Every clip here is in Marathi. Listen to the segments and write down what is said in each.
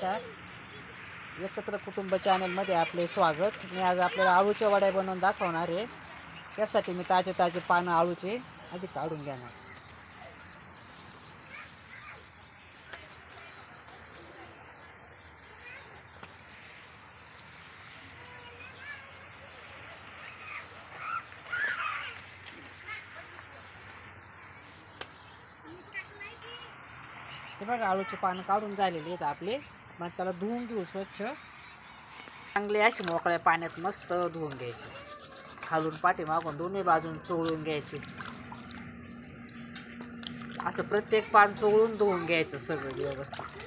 नमस्कार. एकत्र कुटुंब चॅनलमध्ये आपले स्वागत. मी आज आपल्याला आळूच्या वड्या बनवून दाखवणार आहे. त्यासाठी मी ताजे पानं आळूचे आधी काढून घेणार. हे बघा, आळूचे पानं काढून झालेले आहेत आपले. मग त्याला धुवून घेऊ स्वच्छ. चांगले असे मोकळ्या पाण्यात मस्त धुवून घ्यायचे. खालून पाठीमागून दोन्ही बाजून चोळून घ्यायचे. असं प्रत्येक पान चोळून धुवून घ्यायचं सगळं व्यवस्थित.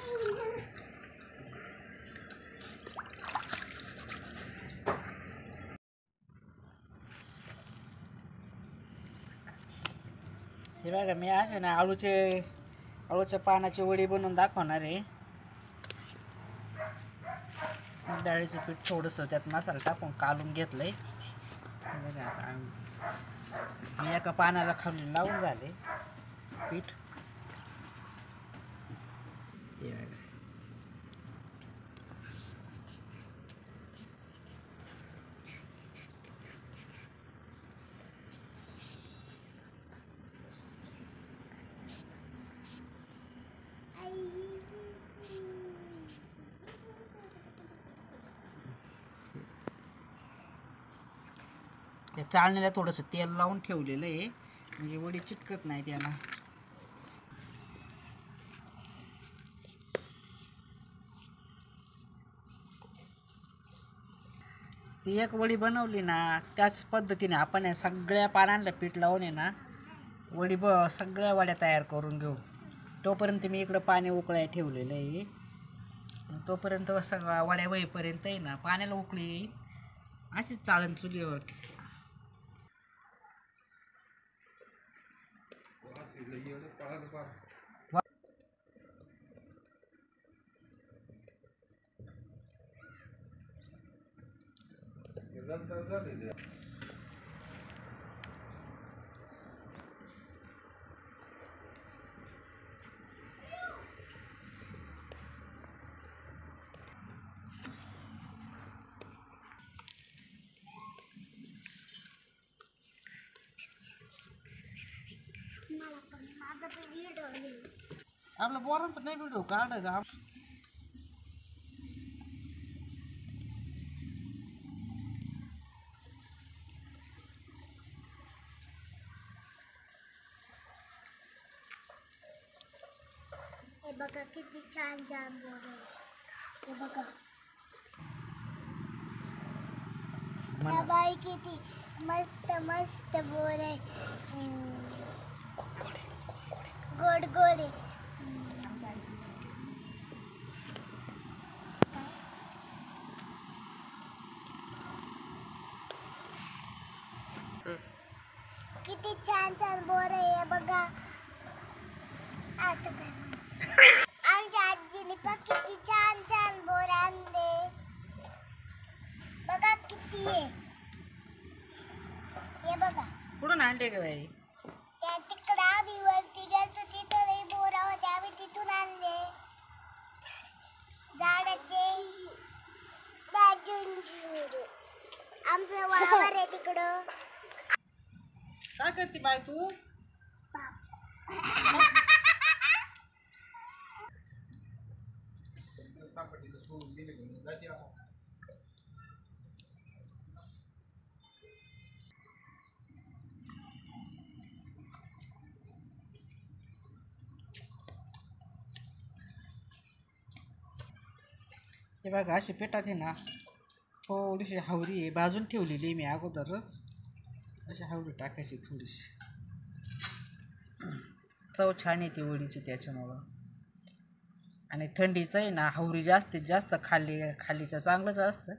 हे बघा, मी असे ना आळूच्या पानाची वडी बनवून दाखवणार आहे. डाळीचं पीठ थोडंसं त्यात मसाला टाकून कालून घेतलंय. मी एका पानाला खाली लावून झाले पीठ. त्या चाळणीला थोडंसं तेल लावून ठेवलेलं आहे, म्हणजे वडी चिटकत नाही त्याला. ती एक वडी बनवली ना, त्याच पद्धतीने आपण सगळ्या पानांना पीठ लावून आहे ना वडी सगळ्या वड्या तयार करून घेऊ. तोपर्यंत मी इकडं पाणी उकळाय ठेवलेलं आहे. तोपर्यंत सगळ्या वड्या होईपर्यंत आहे ना पाण्याला उकळी येईल. अशीच चाळण चुलीवर. आपला बोरांचा नाही व्हिडिओ काढ का? हे बघा किती छान छान बोर आहे. हे बघा या बाई किती मस्त मस्त बोर आहे. गोड गोड आहे. किती छान छान बोर आहे. बघा आता काय आमच्या आजीने पण किती छान छान बोर आणले. बघा किती आहे. हे बघा कुठून आणले का बाई? त्या तिकडे आम्ही वरती गेलतो तिथं बोर होते, आम्ही तिथून आणले. झाडाचे आमचं वावर आहे तिकडं. काय करते बाय तू? हे बघा, अशी पेटात आहे ना थोडीशी हावरी आहे, भाजून ठेवलेली आहे मी अगोदरच. अशी हावरी टाकायची थोडीशी. चव छान येते वडीची त्याच्यामुळं. आणि थंडीचं आहे ना हावरी जास्तीत जास्त खाल्ली तर चांगलंच असतं,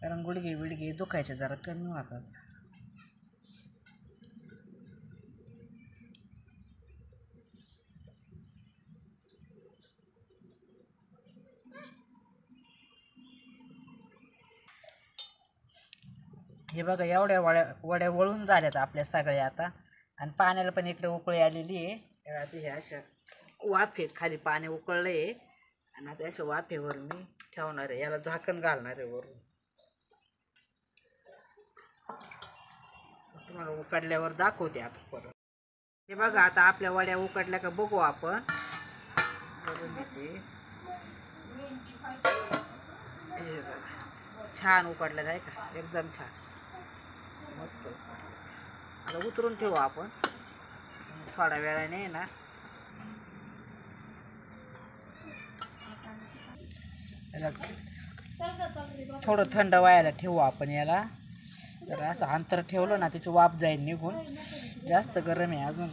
कारण गुडघे दुखायचे जरा कमी होतात. हे बघा, एवढ्या वड्या वळून झाल्यात आपल्या सगळ्या आता. आणि पाण्याला पण इकडे उकळी आलेली आहे. आता हे अशा वाफेत खाली पाणी उकळलं आहे आणि आता अशा वाफेवर मी ठेवणार आहे, याला झाकण घालणार आहे वरून. तुम्हाला उकडल्यावर दाखवते आता परत. हे बघा आता आपल्या वड्या उकडल्या का बघू आपण. हे बघा छान उकडल्या आहे का, एकदम छान मस्त. आता उतरून ठेवू आपण थोड्या वेळाने ना. थोडं थंड व्हायला ठेवू आपण याला. जर असं अंतर ठेवलं ना त्याची वाफ जाईल निघून, जास्त गरम आहे अजून.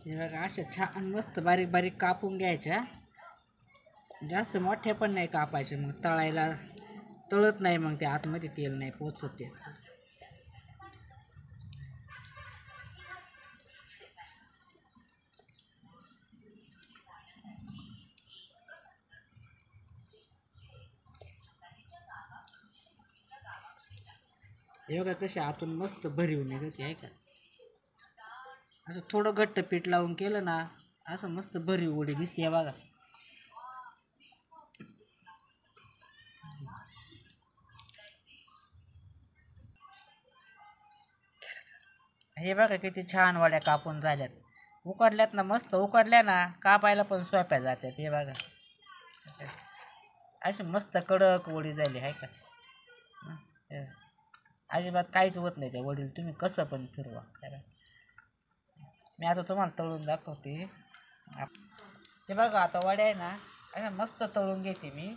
हे बघा अशा छान मस्त बारीक बारीक कापून घ्यायच्या. जास्त मोठ्या पण नाही कापायचे, मग तळायला तळत नाही, मग ते आतमध्ये तेल नाही पोचत त्याचं. हे बघा कसे आतून मस्त भरीव निघते आहे का. असं थोडं घट्ट पीठ लावून केलं ना असं मस्त भरीव वडी दिसते. हे बघा हे बघा किती छान वड्या कापून झाल्यात. उकडल्यात ना मस्त, उकडल्या ना कापायला पण सोप्या जातात. हे बघा अशी मस्त कडक वडी झाली आहे का. अजिबात काहीच होत नाही त्या वडील, तुम्ही कसं पण फिरवा. मी आता तुम्हाला तळून दाखवते. ते बघा आता वड्या आहे ना अशा मस्त तळून घेते मी.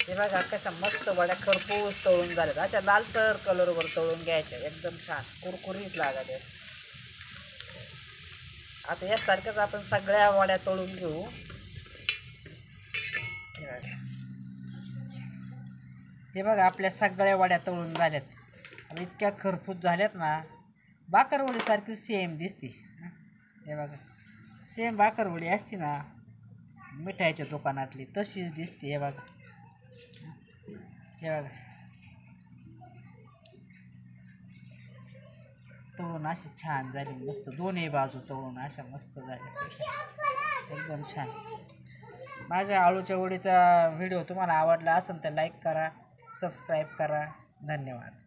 हे बघा कशा मस्त वड्या खरपूस तळून झाल्यात. अशा लालसर कलरवर तळून घ्यायच्या, एकदम छान कुरकुरीत लागत. आता यासारख्याच आपण सगळ्या वड्या तळून घेऊ. हे बघा आपल्या सगळ्या वड्या तळून झाल्यात. आणि इतक्या खरपूस झाल्यात ना, बाकरवडीसारखी सेम दिसते. हे बघा सेम बाकरवडी असते ना मिठाईच्या दुकानातली, तशीच दिसते. हे बघा हे बघा तळून अशी छान झाली मस्त, दोन्ही बाजू तळून अशा मस्त झाल्या एकदम छान. माझ्या आळूच्या वडीचा व्हिडिओ तुम्हाला आवडला असेल तर लाईक करा, सबस्क्राईब करा. धन्यवाद.